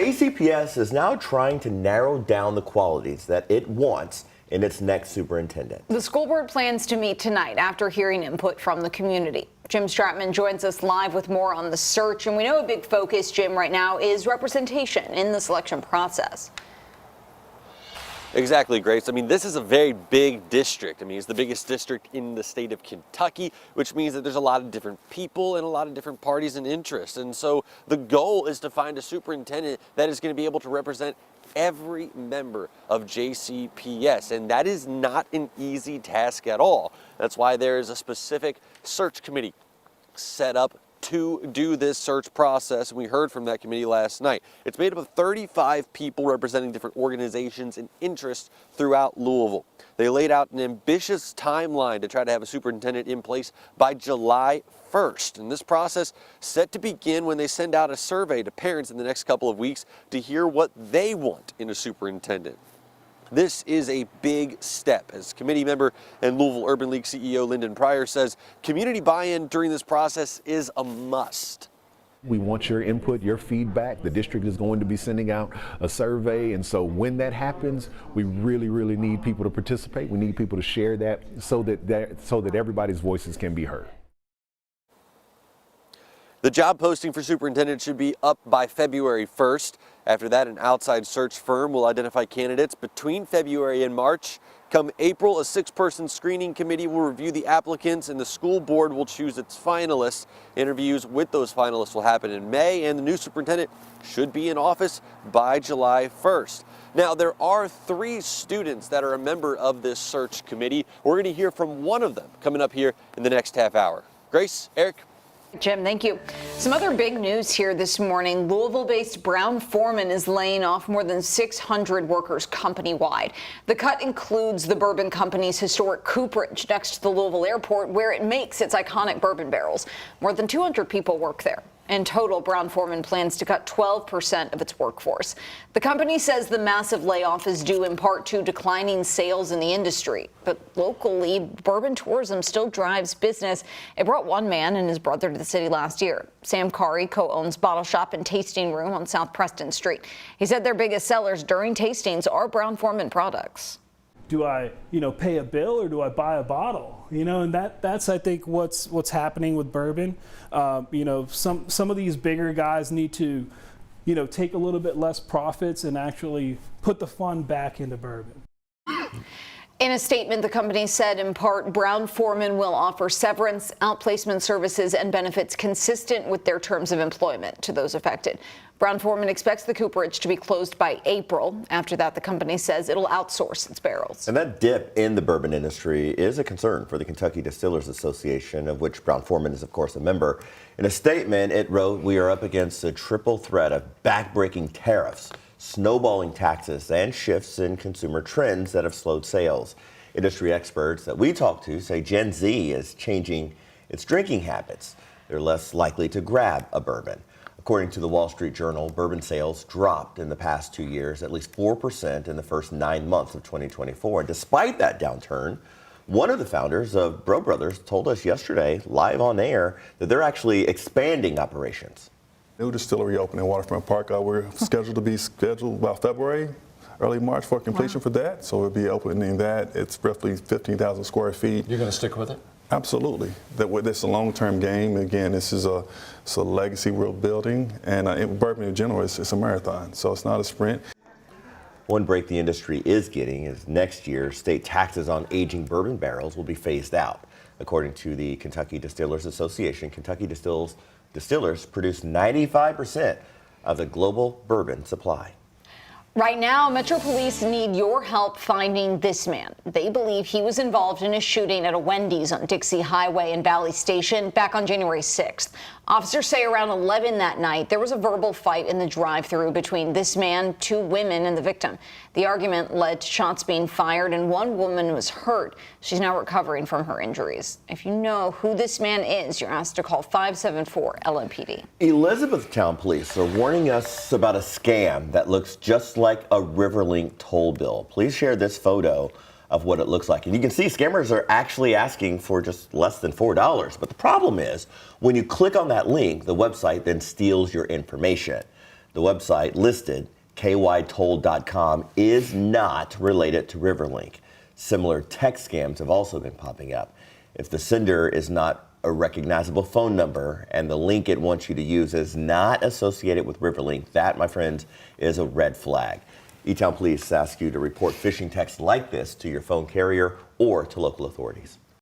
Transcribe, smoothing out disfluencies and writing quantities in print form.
JCPS is now trying to narrow down the qualities that it wants in its next superintendent. The school board plans to meet tonight after hearing input from the community. Jim Stratman joins us live with more on the search, and we know a big focus, Jim, right now is representation in the selection process. Exactly, Grace. I mean, this is a very big district. I mean, it's the biggest district in the state of Kentucky, which means that there's a lot of different people and a lot of different parties and interests. And so the goal is to find a superintendent that is going to be able to represent every member of JCPS. And that is not an easy task at all. That's why there is a specific search committee set up to do this search process, and we heard from that committee last night. It's made up of 35 people representing different organizations and interests throughout Louisville. They laid out an ambitious timeline to try to have a superintendent in place by July 1st, and this process set to begin when they send out a survey to parents in the next couple of weeks to hear what they want in a superintendent. This is a big step. As committee member and Louisville Urban League CEO Lyndon Pryor says, community buy-in during this process is a must. We want your input, your feedback. The district is going to be sending out a survey, and so when that happens, we really need people to participate. We need people to share that so that everybody's voices can be heard. The job posting for superintendent should be up by February 1st. After that, an outside search firm will identify candidates between February and March. Come April, a 6-person screening committee will review the applicants and the school board will choose its finalists. Interviews with those finalists will happen in May, and the new superintendent should be in office by July 1st. Now, there are 3 students that are a member of this search committee. We're going to hear from one of them coming up here in the next half hour. Grace, Eric. Jim, thank you. Some other big news here this morning. Louisville-based Brown-Forman is laying off more than 600 workers company-wide. The cut includes the bourbon company's historic cooperage next to the Louisville airport, where it makes its iconic bourbon barrels. More than 200 people work there. In total, Brown-Forman plans to cut 12% of its workforce. The company says the massive layoff is due in part to declining sales in the industry. But locally, bourbon tourism still drives business. It brought one man and his brother to the city last year. Sam Kari co-owns Bottle Shop and Tasting Room on South Preston Street. He said their biggest sellers during tastings are Brown-Forman products. Do I, pay a bill or do I buy a bottle? And that's I think what's happening with bourbon. Some of these bigger guys need to, take a little bit less profits and actually put the fun back into bourbon. In a statement, the company said in part, Brown-Forman will offer severance, outplacement services, and benefits consistent with their terms of employment to those affected. Brown-Forman expects the cooperage to be closed by April. After that, the company says it'll outsource its barrels. And that dip in the bourbon industry is a concern for the Kentucky Distillers Association, of which Brown-Forman is, of course, a member. In a statement, it wrote, "We are up against a triple threat of backbreaking tariffs, snowballing taxes, and shifts in consumer trends that have slowed sales. Industry experts that we talked to say Gen Z is changing its drinking habits. They're less likely to grab a bourbon." According to the Wall Street Journal, bourbon sales dropped in the past 2 years, at least 4% in the first 9 months of 2024. And despite that downturn, one of the founders of Bro Brothers told us yesterday, live on air, that they're actually expanding operations. New distillery opening in Waterfront Park. We're scheduled to be about February, early March for completion for that. So we'll be opening that. It's roughly 15,000 square feet. You're going to stick with it? Absolutely. This is a long-term game. Again, it's a legacy we're building, and bourbon in general, it's a marathon, so it's not a sprint. One break the industry is getting is next year, state taxes on aging bourbon barrels will be phased out. According to the Kentucky Distillers Association, Kentucky distillers produce 95% of the global bourbon supply. Right now, Metro Police need your help finding this man. They believe he was involved in a shooting at a Wendy's on Dixie Highway in Valley Station back on January 6th. Officers say around 11 that night, there was a verbal fight in the drive-thru between this man, 2 women, and the victim. The argument led to shots being fired, and one woman was hurt. She's now recovering from her injuries. If you know who this man is, you're asked to call 574-LMPD. Elizabethtown police are warning us about a scam that looks just like a Riverlink toll bill. Please share this photo of what it looks like. And you can see scammers are actually asking for just less than $4. But the problem is, when you click on that link, the website then steals your information. The website listed, kytoll.com, is not related to Riverlink. Similar text scams have also been popping up. If the sender is not a recognizable phone number and the link it wants you to use is not associated with Riverlink, that, my friends, is a red flag. E-Town Police ask you to report phishing texts like this to your phone carrier or to local authorities.